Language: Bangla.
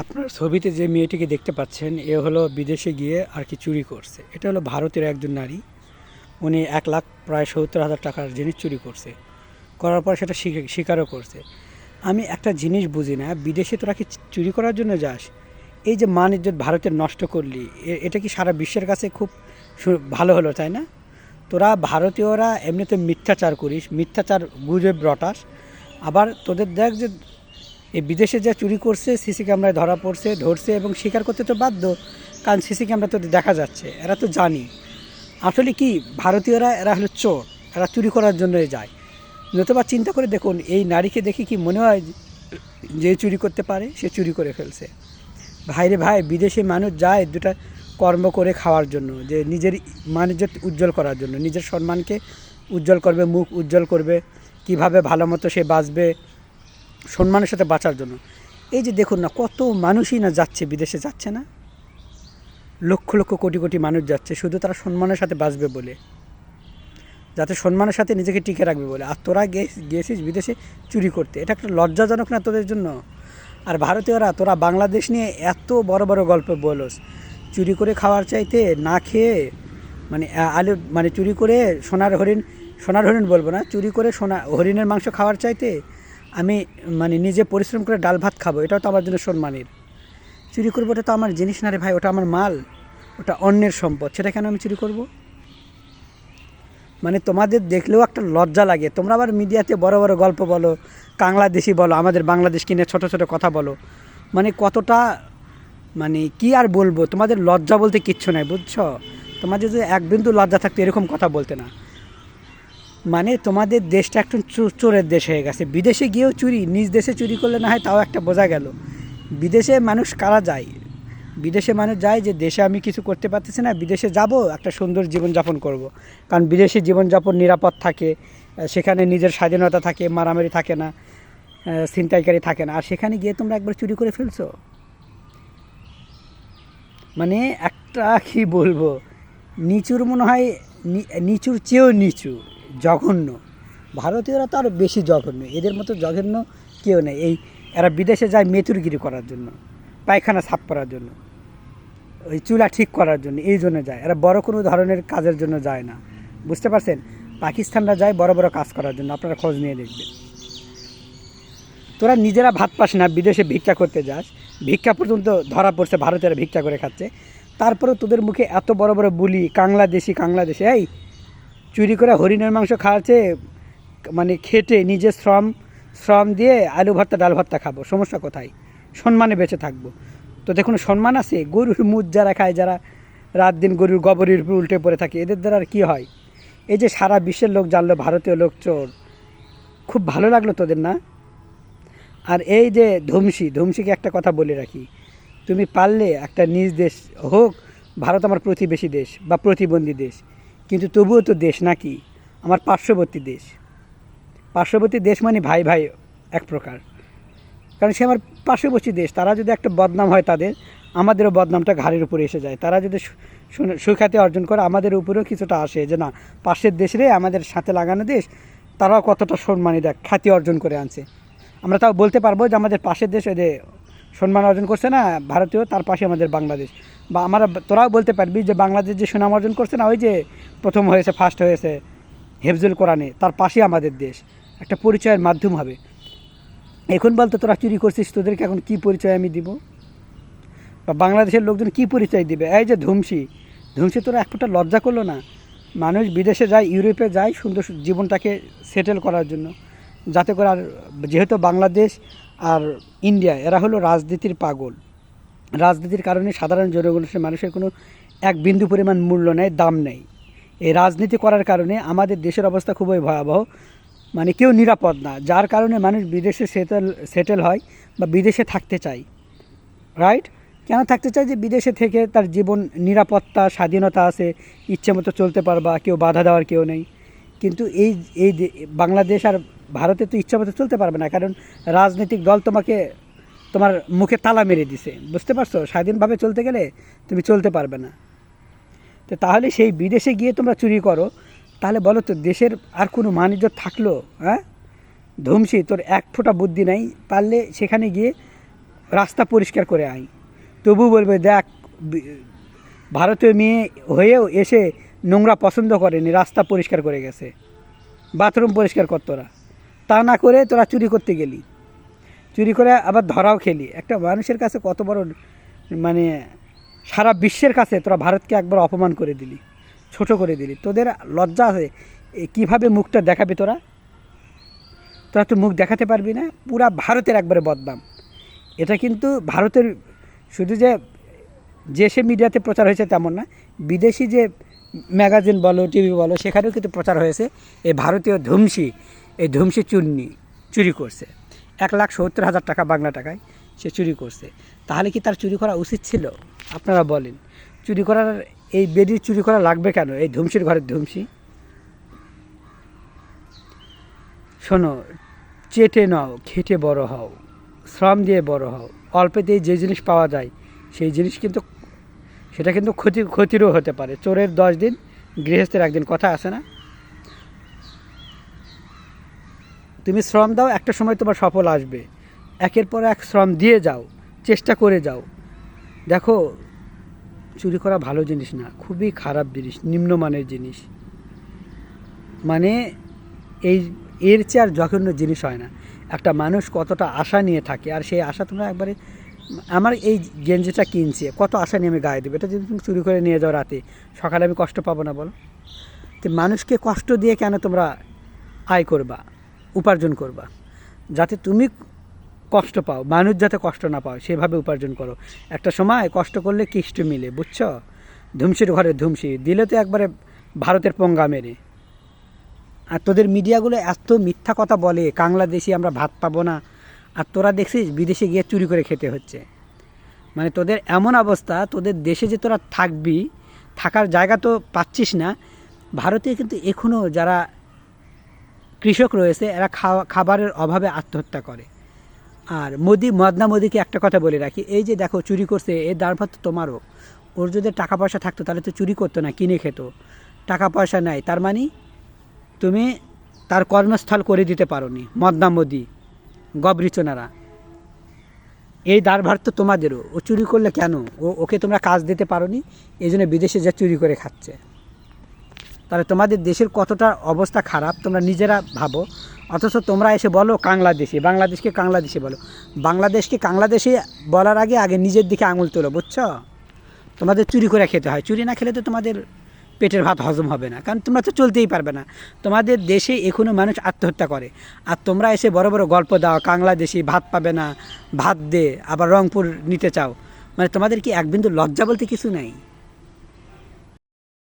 আপনার ছবিতে যে মেয়েটিকে দেখতে পাচ্ছেন এ হলো বিদেশে গিয়ে আর কি চুরি করছে। এটা হলো ভারতের একজন নারী। উনি 1 লাখ প্রায় 70,000 টাকার জিনিস চুরি করছে। করার পর সেটা স্বীকারও করছে। আমি একটা জিনিস বুঝি না, বিদেশে তোরা কি চুরি করার জন্য যাস? এই যে মান ইজ্জত ভারতের নষ্ট করলি, এটা কি সারা বিশ্বের কাছে খুব ভালো হলো, তাই না? তোরা ভারতীয়রা এমনিতে মিথ্যাচার করিস, মিথ্যাচার গুজব রটাস। আবার তোদের দেখ যে এই বিদেশে যা চুরি করছে সিসি ক্যামেরায় ধরা পড়ছে, ধরছে এবং স্বীকার করতে তো বাধ্য, কারণ সিসি ক্যামেরা তো দেখা যাচ্ছে। এরা তো জানি আসলে কি ভারতীয়রা, এরা হলো চোর, এরা চুরি করার জন্যই যায়। নতুবা চিন্তা করে দেখুন, এই নারীকে দেখে কি মনে হয় যে চুরি করতে পারে? সে চুরি করে ফেলছে। ভাইরে ভাই, বিদেশে মানুষ যায় দুটা কর্ম করে খাওয়ার জন্য, যে নিজের মানিজ্য উজ্জ্বল করার জন্য, নিজের সম্মানকে উজ্জ্বল করবে, মুখ উজ্জ্বল করবে, কিভাবে ভালো মতো সে বাঁচবে, সম্মানের সাথে বাঁচার জন্য। এই যে দেখুন না, কত মানুষই না যাচ্ছে, বিদেশে যাচ্ছে না, লক্ষ লক্ষ কোটি কোটি মানুষ যাচ্ছে শুধু তারা সম্মানের সাথে বাঁচবে বলে, যাতে সম্মানের সাথে নিজেকে টিকে রাখবে বলে। আর তোরা গেছিস বিদেশে চুরি করতে, এটা একটা লজ্জাজনক না তোদের জন্য? আর ভারতীয়রা, তোরা বাংলাদেশ নিয়ে এত বড় বড় গল্প বলোস, চুরি করে খাওয়ার চাইতে না খেয়ে, মানে আলু, মানে চুরি করে সোনার হরিণ বলবো না, চুরি করে হরিণের মাংস খাওয়ার চাইতে আমি মানে নিজে পরিশ্রম করে ডাল ভাত খাবো, এটাও তো আমার জন্য সম্মানের। চুরি করবো, ওটা তো আমার জিনিস না রে ভাই, ওটা আমার মাল, ওটা অন্যের সম্পদ, সেটা কেন আমি চুরি করব? মানে তোমাদের দেখলেও একটা লজ্জা লাগে। তোমরা আবার মিডিয়াতে বড় বড় গল্প বলো, বাংলাদেশি বলো, আমাদের বাংলাদেশ কিনে ছোট ছোট কথা বলো। মানে কতটা, মানে কি আর বলবো, তোমাদের লজ্জা বলতে কিচ্ছু নাই, বুঝছো? তোমাদের যদি এক বিন্দু লজ্জা থাকতো এরকম কথা বলতে না। মানে তোমাদের দেশটা একটু চোরের দেশ হয়ে গেছে। বিদেশে গিয়েও চুরি, নিজ দেশে চুরি করলে না হয় তাও একটা বোঝা গেল। বিদেশে মানুষ কারা যায়? বিদেশে মানুষ যায় যে দেশে আমি কিছু করতে পারতেছি না, বিদেশে যাব একটা সুন্দর জীবনযাপন করব। কারণ বিদেশে জীবনযাপন নিরাপদ থাকে, সেখানে নিজের স্বাধীনতা থাকে, মারামারি থাকে না, ছিনতাইকারী থাকে না। আর সেখানে গিয়ে তোমরা একবার চুরি করে ফেলছো, মানে একটা কি বলবো, নিচুর মনে হয়, নিচুর চেয়েও নিচু, জঘন্য। ভারতীয়রা তো আরও বেশি জঘন্য, এদের মতো জঘন্য কেউ নেই। এরা বিদেশে যায় মেতুরগিরি করার জন্য, পায়খানা সাফ করার জন্য, ওই চুলা ঠিক করার জন্য, এই জন্য যায়। এরা বড় কোনো ধরনের কাজের জন্য যায় না, বুঝতে পারছেন? পাকিস্তানরা যায় বড় বড় কাজ করার জন্য, আপনারা খোঁজ নিয়ে দেখবেন। তোরা নিজেরা ভাত পাস না, বিদেশে ভিক্ষা করতে যাস, ভিক্ষা পর্যন্ত ধরা পড়ছে, ভারতেরা ভিক্ষা করে খাচ্ছে। তারপরেও তোদের মুখে এত বড় বড় বুলি, কাংলাদেশি। এই চুরি করে হরিণের মাংস খাওয়াচ্ছে, মানে খেটে নিজের শ্রম দিয়ে আলু ভর্তা ডাল ভর্তা খাবো, সমস্যা কোথায়? সম্মানে বেঁচে থাকবো। তো দেখুন, সম্মান আছে? গরুর মুখ যারা খায়, যারা রাত দিন গরুর গোবরের উপর উল্টে পড়ে থাকে, এদের দ্বারা আর কী হয়? এই যে সারা বিশ্বের লোক জানলো ভারতীয় লোক চোর, খুব ভালো লাগলো তোদের না? আর এই যে ধুমসিকে একটা কথা বলে রাখি, তুমি পারলে একটা নিজ দেশ হোক, ভারত আমার প্রতিবেশী দেশ বা প্রতিবন্ধী দেশ, কিন্তু তবুও তো দেশ নাকি, আমার পার্শ্ববর্তী দেশ মানে ভাই ভাই এক প্রকার। কারণ সে আমার পার্শ্ববর্তী দেশ, তারা যদি একটা বদনাম হয় তাদের, আমাদেরও বদনামটা ঘাড়ের উপরে এসে যায়। তারা যদি সুখ্যাতি অর্জন করে, আমাদের উপরেও কিছুটা আসে যে না, পাশের দেশে আমাদের সাথে লাগানো দেশ, তারাও কতটা সম্মানী দেখ খ্যাতি অর্জন করে আনছে। আমরা তাও বলতে পারবো যে আমাদের পাশের দেশ যে সম্মান অর্জন করছে না ভারতীয়, তার পাশে আমাদের বাংলাদেশ। বা তোরাও বলতে পারবি যে বাংলাদেশ যে সুনাম অর্জন করছে না, ওই যে প্রথম হয়েছে, ফার্স্ট হয়েছে হেফজুল কোরআনে, তার পাশে আমাদের দেশ, একটা পরিচয়ের মাধ্যম হবে। এখন বলতো তোরা চুরি করছিস, তোদেরকে এখন কী পরিচয় আমি দিব? বা বাংলাদেশের লোকজন কী পরিচয় দিবে? এই যে ধুমসি, তোরা এক ফোঁটা লজ্জা করলো না? মানুষ বিদেশে যায়, ইউরোপে যায় সুন্দর জীবনটাকে সেটেল করার জন্য, যাতে করে। আর যেহেতু বাংলাদেশ আর ইন্ডিয়া, এরা হলো রাজনীতির পাগল। রাজনীতির কারণে সাধারণ জনগণের মানুষের কোনো এক বিন্দু পরিমাণ মূল্য নেই, দাম নেই। এই রাজনীতি করার কারণে আমাদের দেশের অবস্থা খুবই ভয়াবহ, মানে কেউ নিরাপদ না, যার কারণে মানুষ বিদেশে সেটেল হয় বা বিদেশে থাকতে চায়। রাইট? কেন থাকতে চায়? যে বিদেশে থেকে তার জীবন নিরাপত্তা, স্বাধীনতা আছে, ইচ্ছে মতো চলতে পারবা, কেউ বাধা দেওয়ার কেউ নেই। কিন্তু এই এই বাংলাদেশ আর ভারতে তো ইচ্ছা মতো চলতে পারবে না, কারণ রাজনৈতিক দল তোমার মুখে তালা মেরে দিছে, বুঝতে পারছো? স্বাধীনভাবে চলতে গেলে তুমি চলতে পারবে না। তো তাহলে সেই বিদেশে গিয়ে তোমরা চুরি করো, তাহলে বলো তো দেশের আর কোনো মান ইজ্জত থাকলো? হ্যাঁ ধুমসি, তোর এক ফোঁটা বুদ্ধি নাই। পারলে সেখানে গিয়ে রাস্তা পরিষ্কার করে আয়, তবু বলবে দেখ ভারতীয় মেয়ে হয়েও এসে নোংরা পছন্দ করেনি, রাস্তা পরিষ্কার করে গেছে, বাথরুম পরিষ্কার কর তোরা। তা না করে তোরা চুরি করতে গেলি, চুরি করে আবার ধরাও খেলি। একটা মানুষের কাছে কত বড়, মানে সারা বিশ্বের কাছে তোরা ভারতকে একবার অপমান করে দিলি, ছোট করে দিলি। তোদের লজ্জা আছে? কীভাবে মুখটা দেখাবি তোরা? তোরা তো মুখ দেখাতে পারবি না। পুরা ভারতের একবারে বদনাম এটা। কিন্তু ভারতের শুধু যে সে মিডিয়াতে প্রচার হয়েছে তেমন না, বিদেশি যে ম্যাগাজিন বলো, টিভি বলো, সেখানেও কিন্তু প্রচার হয়েছে এই ভারতীয় ধ্বংসী, এই ধ্বংসী চুরি করছে 1,70,000 টাকা বাংলা টাকায় সে চুরি করছে। তাহলে কি তার চুরি করা উচিত ছিল? আপনারা বলেন, চুরি করার, এই বেডির চুরি করা লাগবে কেন? এই ধ্বংসীর ঘরের ধ্বংসী। শোনো, চেটে নাও, খেটে বড় হও, শ্রম দিয়ে বড় হও। অল্পেতেই যে জিনিস পাওয়া যায় সেই জিনিস কিন্তু, সেটা কিন্তু ক্ষতিরও হতে পারে। চোরের 10 দিন, গৃহস্থের 1 দিন, কথা আছে না? তুমি শ্রম দাও, একটা সময় তোমার সফল আসবে। একের পর এক শ্রম দিয়ে যাও, চেষ্টা করে যাও। দেখো, চুরি করা ভালো জিনিস না, খুবই খারাপ জিনিস, নিম্নমানের জিনিস। মানে এর চেয়ে আর জঘন্য জিনিস হয় না। একটা মানুষ কতটা আশা নিয়ে থাকে, আর সেই আশা তোমরা একবারে, আমার এই গেঞ্জিটা কিনছে, কত আশা নিয়ে আমি গায়ে দেবো, এটা যদি তুমি চুরি করে নিয়ে যাও রাতে, সকালে আমি কষ্ট পাবো না বলো? তো মানুষকে কষ্ট দিয়ে কেন তোমরা আয় করবা, উপার্জন করবা? যাতে তুমি কষ্ট পাও, মানুষ যাতে কষ্ট না পাও, সেভাবে উপার্জন করো। একটা সময় কষ্ট করলে কিষ্ট মিলে, বুঝছো? ধ্বংসীর ঘরে ধ্বংসী দিলে তো একবারে ভারতের পঙ্গা মেরে। আর তোদের মিডিয়াগুলো এত মিথ্যা কথা বলে, বাংলাদেশি আমরা ভাত পাবো না, আর তোরা দেখছিস বিদেশে গিয়ে চুরি করে খেতে হচ্ছে। মানে তোদের এমন অবস্থা, তোদের দেশে যে তোরা থাকবি, থাকার জায়গা তো পাচ্ছিস না। ভারতে কিন্তু এখনও যারা কৃষক রয়েছে, এরা খাবারের অভাবে আত্মহত্যা করে। আর মদনা মোদিকে একটা কথা বলে রাখি, এই যে দেখো চুরি করছে, এর দায়ভার তো তোমারও। ওর যদি টাকা পয়সা থাকতো তাহলে তো চুরি করতো না, কিনে খেত। টাকা পয়সা নাই, তার মানে তুমি তার কর্মস্থল করে দিতে পারো নি। মদনা মোদি, গবরিচনারা, এই দায়ভার তো তোমাদেরও। ও চুরি করলে কেন? ওকে তোমরা কাজ দিতে পারো নি, এই জন্য বিদেশে যা চুরি করে খাচ্ছে। তাহলে তোমাদের দেশের কতটা অবস্থা খারাপ তোমরা নিজেরা ভাবো। অথচ তোমরা এসে বলো বাংলাদেশি, বাংলাদেশকে বাংলাদেশি বলো। বাংলাদেশকে বাংলাদেশি বলার আগে নিজের দিকে আঙুল তোলো, বুঝছো? তোমাদের চুরি করে খেতে হয়, চুরি না খেলে তো তোমাদের পেটের ভাত হজম হবে না, কারণ তোমরা তো চলতেই পারবে না। তোমাদের দেশে এখনও মানুষ আত্মহত্যা করে, আর তোমরা এসে বড় বড় গল্প দাও, বাংলাদেশি ভাত পাবে না, ভাত দে, আবার রংপুর নিতে চাও। মানে তোমাদের কি এক বিন্দু লজ্জা বলতে কিছু নাই?